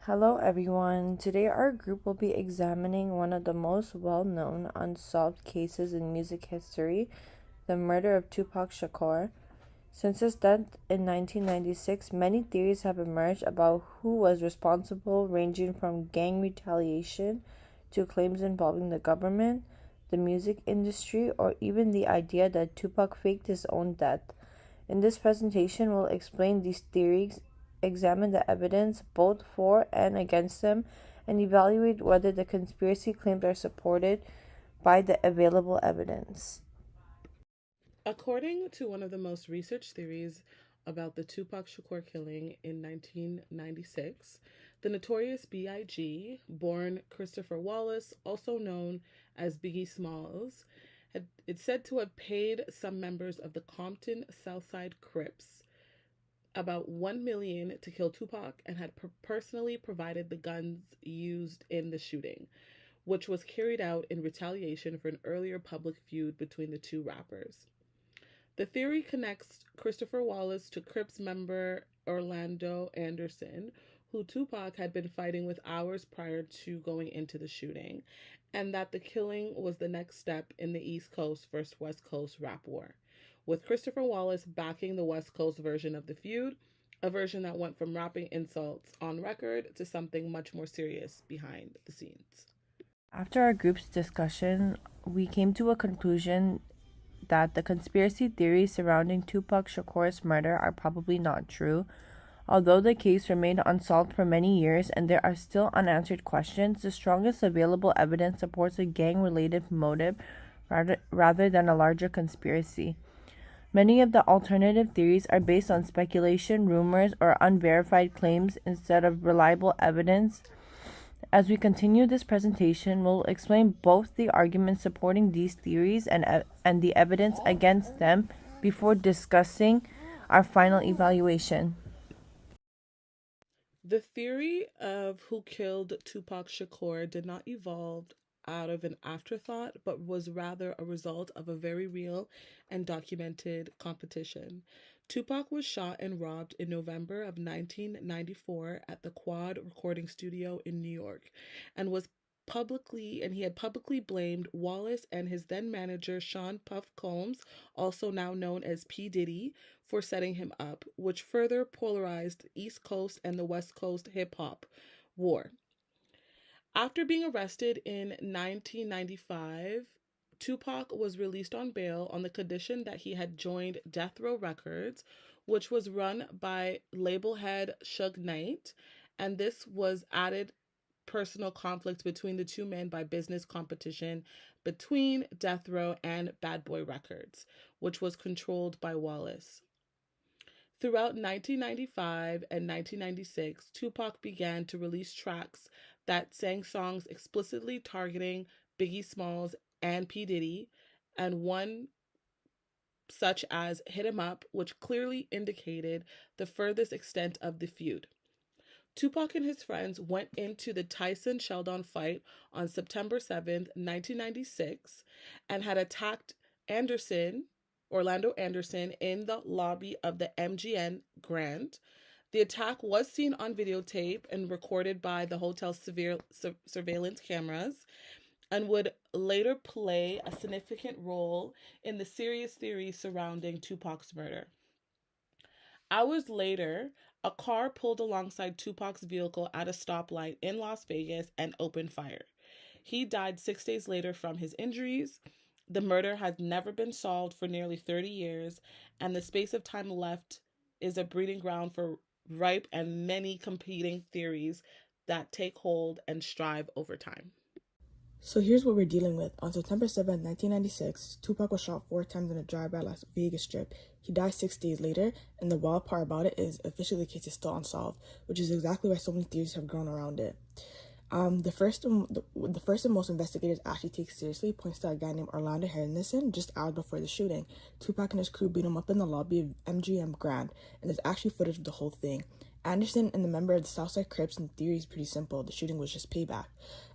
Hello everyone. Today our group will be examining one of the most well-known unsolved cases in music history, the murder of Tupac Shakur. Since his death in 1996, many theories have emerged about who was responsible, ranging from gang retaliation to claims involving the government, the music industry, or even the idea that Tupac faked his own death. In this presentation, we'll explain these theories, examine the evidence both for and against them, and evaluate whether the conspiracy claims are supported by the available evidence. According to one of the most researched theories about the Tupac Shakur killing in 1996, the notorious B.I.G., born Christopher Wallace, also known as Biggie Smalls, it's said to have paid some members of the Compton Southside Crips about $1 million to kill Tupac and had personally provided the guns used in the shooting, which was carried out in retaliation for an earlier public feud between the two rappers. The theory connects Christopher Wallace to Crips member Orlando Anderson, who Tupac had been fighting with hours prior to going into the shooting, and that the killing was the next step in the East Coast versus West Coast rap war, with Christopher Wallace backing the West Coast version of the feud, a version that went from rapping insults on record to something much more serious behind the scenes. After our group's discussion, we came to a conclusion that the conspiracy theories surrounding Tupac Shakur's murder are probably not true. Although the case remained unsolved for many years and there are still unanswered questions, the strongest available evidence supports a gang-related motive rather than a larger conspiracy. Many of the alternative theories are based on speculation, rumors, or unverified claims instead of reliable evidence. As we continue this presentation, we'll explain both the arguments supporting these theories and the evidence against them before discussing our final evaluation. The theory of who killed Tupac Shakur did not evolve out of an afterthought, but was rather a result of a very real and documented competition. Tupac was shot and robbed in November of 1994 at the Quad Recording Studio in New York, and he had publicly blamed Wallace and his then manager Sean Puff Combs, also now known as P. Diddy, for setting him up, which further polarized the East Coast and the West Coast hip hop war. After being arrested in 1995, Tupac was released on bail on the condition that he had joined Death Row Records, which was run by label head Suge Knight, and this was added personal conflict between the two men by business competition between Death Row and Bad Boy Records, which was controlled by Wallace. Throughout 1995 and 1996, Tupac began to release tracks that sang songs explicitly targeting Biggie Smalls and P. Diddy, and one such as Hit 'Em Up, which clearly indicated the furthest extent of the feud. Tupac and his friends went into the Tyson Sheldon fight on September 7th, 1996, and had attacked Orlando Anderson, in the lobby of the MGM Grand. The attack was seen on videotape and recorded by the hotel's surveillance cameras, and would later play a significant role in the serious theories surrounding Tupac's murder. Hours later, a car pulled alongside Tupac's vehicle at a stoplight in Las Vegas and opened fire. He died 6 days later from his injuries. The murder has never been solved for nearly 30 years, and the space of time left is a breeding ground for ripe and many competing theories that take hold and strive over time. So here's what we're dealing with. On September 7, 1996, Tupac was shot 4 times in a drive-by Las Vegas Strip. He died 6 days later, and the wild part about it is officially the case is still unsolved, which is exactly why so many theories have grown around it. The first and most investigators actually take seriously points to a guy named Orlando Anderson just hours before the shooting. Tupac and his crew beat him up in the lobby of MGM Grand, and there's actually footage of the whole thing. Anderson and the member of the Southside Crips, and the theory is pretty simple. The shooting was just payback.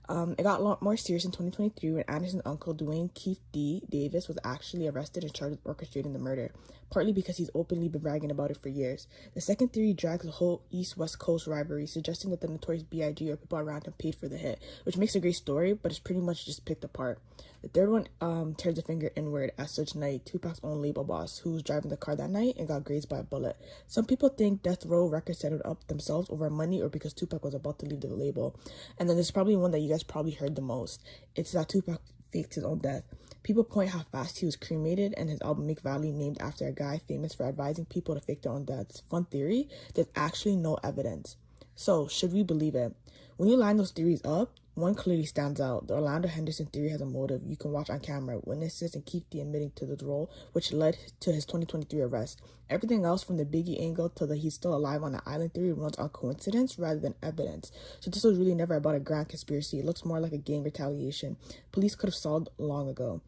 It got a lot more serious in 2023 when Anderson's uncle, Dwayne Keith D. Davis, was actually arrested and charged with orchestrating the murder, partly because he's openly been bragging about it for years. The second theory drags the whole East-West Coast rivalry, suggesting that the notorious B.I.G. or people around him paid for the hit, which makes a great story, but it's pretty much just picked apart. The third one tears the finger inward as such night, Tupac's own label boss, who was driving the car that night and got grazed by a bullet. Some people think Death Row Records set it up themselves over money or because Tupac was about to leave the label. And then there's probably one that you guys probably heard the most. It's that Tupac faked his own death. People point how fast he was cremated and his album Make Valley named after a guy famous for advising people to fake their own deaths. Fun theory, there's actually no evidence. So, should we believe it? When you line those theories up, one clearly stands out. The Orlando Henderson theory has a motive you can watch on camera, witnesses, and Keith D admitting to the role, which led to his 2023 arrest. Everything else from the Biggie angle to the he's still alive on the island theory runs on coincidence rather than evidence. So this was really never about a grand conspiracy. It looks more like a gang retaliation. Police could have solved long ago.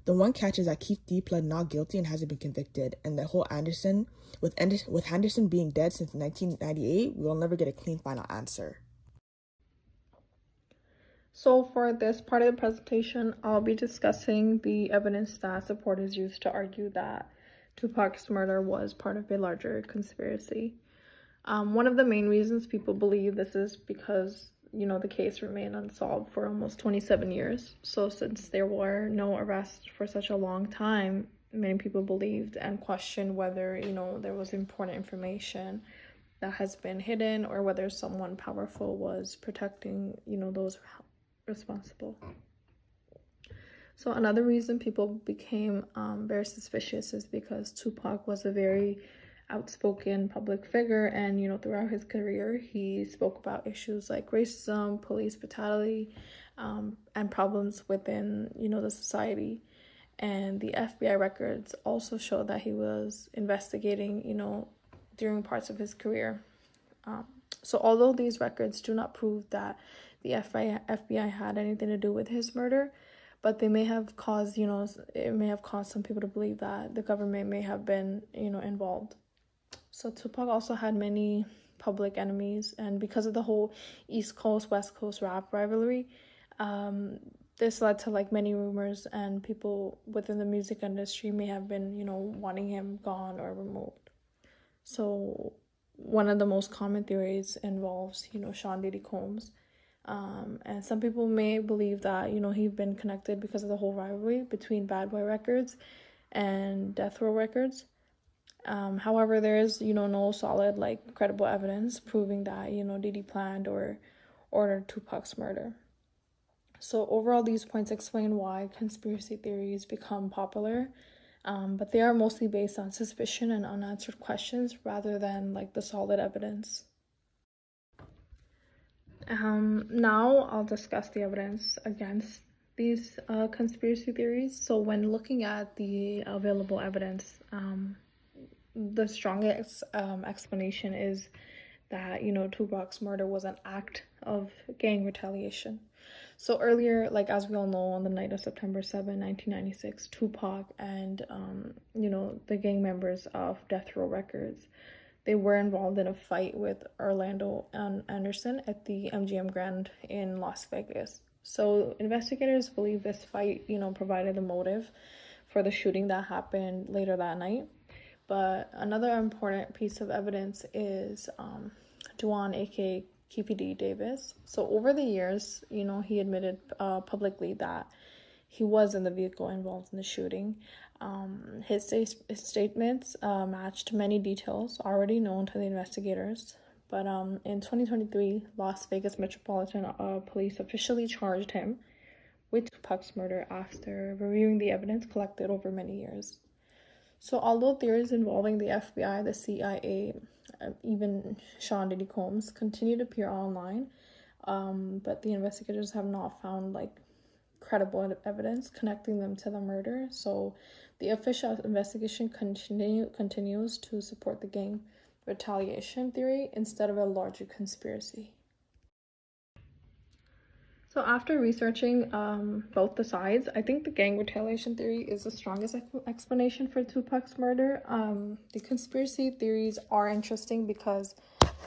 The one catch is that Keith D pled not guilty and hasn't been convicted, and the whole with Henderson being dead since 1998, we will never get a clean final answer. So for this part of the presentation, I'll be discussing the evidence that supporters used to argue that Tupac's murder was part of a larger conspiracy. One of the main reasons people believe this is because, the case remained unsolved for almost 27 years. So since there were no arrests for such a long time, many people believed and questioned whether, there was important information that has been hidden or whether someone powerful was protecting, those responsible. So another reason people became very suspicious is because Tupac was a very outspoken public figure, and throughout his career he spoke about issues like racism, police brutality, and problems within the society. And the FBI records also show that he was investigating during parts of his career. So although these records do not prove that the FBI had anything to do with his murder, but they may have caused, it may have caused some people to believe that the government may have been, involved. So Tupac also had many public enemies, and because of the whole East Coast, West Coast rap rivalry, this led to many rumors, and people within the music industry may have been, wanting him gone or removed. So one of the most common theories involves, Sean Diddy Combs. And some people may believe that, he'd been connected because of the whole rivalry between Bad Boy Records and Death Row Records. However, there is, no solid, credible evidence proving that, Diddy planned or ordered Tupac's murder. So overall, these points explain why conspiracy theories become popular, but they are mostly based on suspicion and unanswered questions rather than, the solid evidence. Now I'll discuss the evidence against these conspiracy theories. So when looking at the available evidence, the strongest explanation is that, Tupac's murder was an act of gang retaliation. So earlier, as we all know, on the night of September 7, 1996, Tupac and, the gang members of Death Row Records, they were involved in a fight with Orlando Anderson at the MGM Grand in Las Vegas. So investigators believe this fight, provided a motive for the shooting that happened later that night. But another important piece of evidence is Juwan, aka Keith D. Davis. So over the years, he admitted publicly that he was in the vehicle involved in the shooting. His statements matched many details already known to the investigators. But in 2023, Las Vegas Metropolitan Police officially charged him with Tupac's murder after reviewing the evidence collected over many years. So although theories involving the FBI, the CIA, even Sean Diddy Combs continue to appear online, but the investigators have not found credible evidence connecting them to the murder. So the official investigation continues to support the gang retaliation theory instead of a larger conspiracy. So after researching both the sides, I think the gang retaliation theory is the strongest explanation for Tupac's murder. The conspiracy theories are interesting because,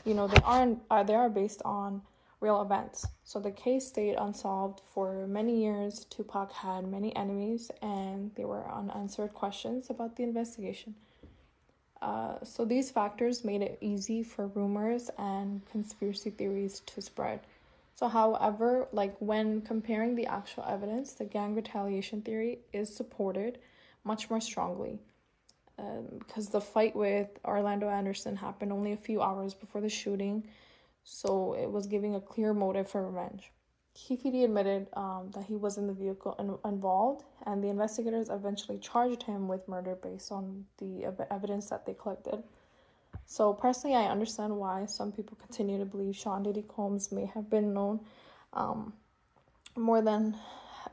they are based on real events. So the case stayed unsolved for many years. Tupac had many enemies, and there were unanswered questions about the investigation. So these factors made it easy for rumors and conspiracy theories to spread. So, however, like when comparing the actual evidence, the gang retaliation theory is supported much more strongly. Because the fight with Orlando Anderson happened only a few hours before the shooting, so it was giving a clear motive for revenge. Keefe admitted that he was in the vehicle involved, and the investigators eventually charged him with murder based on the evidence that they collected. So personally, I understand why some people continue to believe Sean Diddy Combs may have been known more than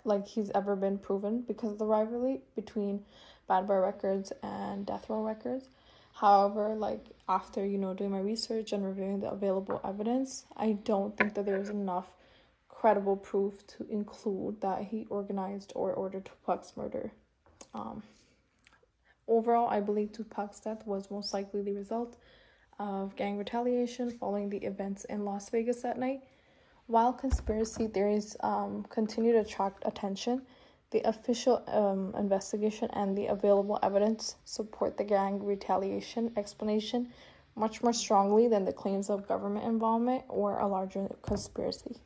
like he's ever been proven because of the rivalry between Bad Boy Records and Death Row Records. However, like after, doing my research and reviewing the available evidence, I don't think that there's enough credible proof to include that he organized or ordered Tupac's murder. Overall, I believe Tupac's death was most likely the result of gang retaliation following the events in Las Vegas that night. While conspiracy theories continue to attract attention, the official investigation and the available evidence support the gang retaliation explanation much more strongly than the claims of government involvement or a larger conspiracy.